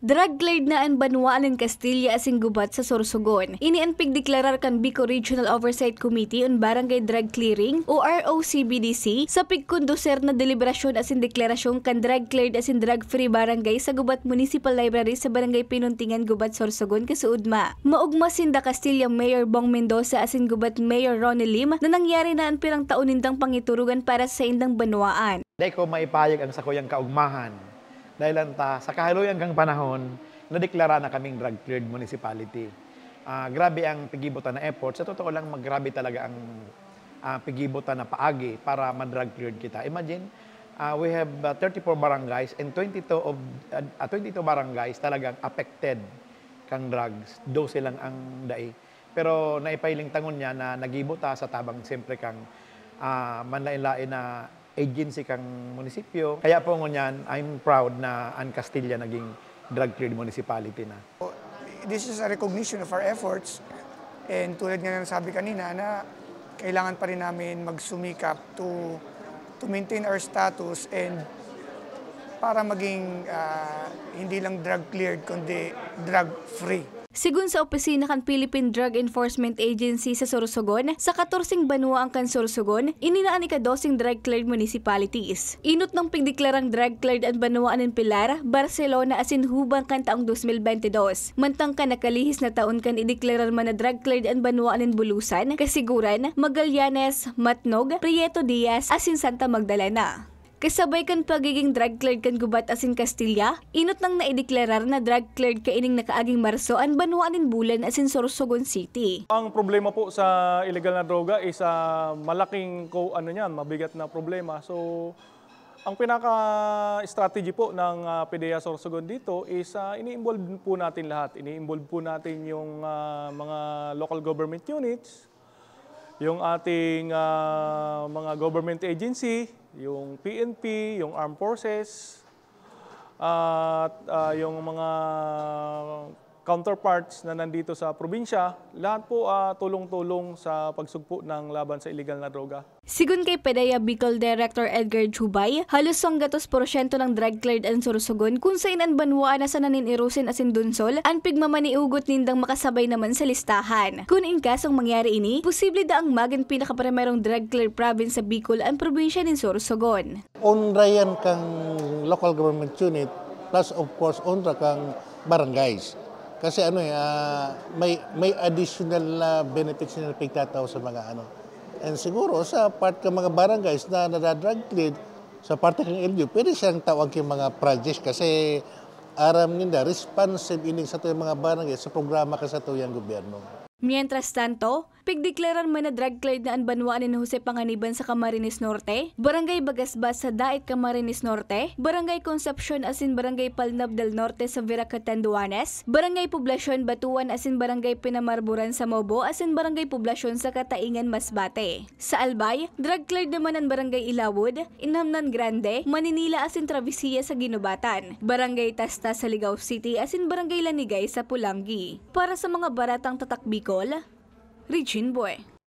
Drug cleared na ang Banwaan ng Castilla asing gubat sa Sorsogon. Ini ang pigdeklarar kan Bicol Regional Oversight Committee on Barangay Drug Clearing o ROCBDC sa pigkonduser na deliberasyon asin deklarasyon kan drug cleared asin drug-free barangay sa Gubat Municipal Library sa Barangay Pinuntingan, Gubat, Sorsogon, kasuudma. Maugma sinda Castilla Mayor Bong Mendoza asin Gubat Mayor Ronnie Lim na nangyari na ang pirang taon nindang pangiturugan para sa indang Banwaan. Dahil ko maipayag ang sakuyang kaugmahan. Dahil sa kahaluyang kang panahon, nadeklara na kaming drug-cleared municipality. Grabe ang pigibutan na effort. Sa totoo lang, grabe talaga ang pigibutan na paagi para ma-drug-cleared kita. Imagine, we have 34 barangays and 22 barangays talagang affected kang drugs. 12 lang ang dai. Pero naipailing tangon niya na nagibuta sa tabang siyempre kang manlain-lain na agency kang munisipyo. Kaya po ngunyan, I'm proud na ang Castilla naging drug-cleared municipality na. This is a recognition of our efforts and tulad nga ng sabi kanina na kailangan pa rin namin magsumikap to maintain our status and para maging hindi lang drug-cleared kundi drug-free. Sigun sa opisina kan Philippine Drug Enforcement Agency sa Sorsogon, sa 14 banwa ang kan Sorsogon, ininaan ika-12 drug-cleared municipalities. Inot ng pigdeklarang drug-cleared ang Banwaan ng Pilar, Barcelona asin Hubang kan taong 2022. Mantang ka nakalihis na taon kan ideklarar man na drug-cleared ang Banwaan ng Bulusan, Kasiguran, Magallanes, Matnog, Prieto Diaz asin Santa Magdalena. Kasabay kan pagiging drug-cleared kan Gubat asin Castilla, inot nang naideklarar na drug-cleared kaining nakaaging Marso ang Banwaan ng Bulan asin Sorsogon City. Ang problema po sa illegal na droga is malaking mabigat na problema. So, ang pinaka-strategy po ng PDEA Sorsogon dito is ini-involve po natin lahat. Ini-involve po natin yung mga local government units, yung ating mga government agency, yung PNP, yung Armed Forces, at yung mga counterparts na nandito sa probinsya, lahat po tulong-tulong sa pagsugpo ng laban sa illegal na droga. Sigun kay PDEA Bicol Director Edgar Chubay, halos 2% ng drug-cleared ang Sorsogon kung saan ang Banwaan na sa naninirusin asin Dunsol, ang pigmamaniugot nindang makasabay naman sa listahan. Kung in kasong mangyari ini, posible daang magan pinakaprimerong drug-cleared province sa Bicol ang probinsya ng Sorsogon. Onrayan kang local government unit plus of course onra kang barangays. Kasi may additional benefits na pagtataw sa mga And siguro sa part ng mga barangays na nadadrug cleared, sa parte ng LGU, pwede siyang tawag yung mga projects kasi aram nila responsive ining sa tuyang mga barangay sa programa ka sa tuyang gobyerno. Mientras tanto, pigdeklarar man na drug-cleared na ang Banwaan ng Jose Panganiban sa Camarines Norte, Barangay Bagasbas sa Daet Camarines Norte, Barangay Concepcion asin Barangay Palnab del Norte sa Veracatanduanes, Barangay Poblasyon Batuan asin Barangay Pinamarburan sa Mobo asin Barangay Poblasyon sa Kataingan, Masbate. Sa Albay, drug-cleared naman ang Barangay Ilawod, Inhamnan Grande, Maninila asin Travisia sa Ginubatan, Barangay Tasta sa Ligao City asin Barangay Lanigay sa Pulangi. Para sa mga baratang tatak Bicol, Regine Boy.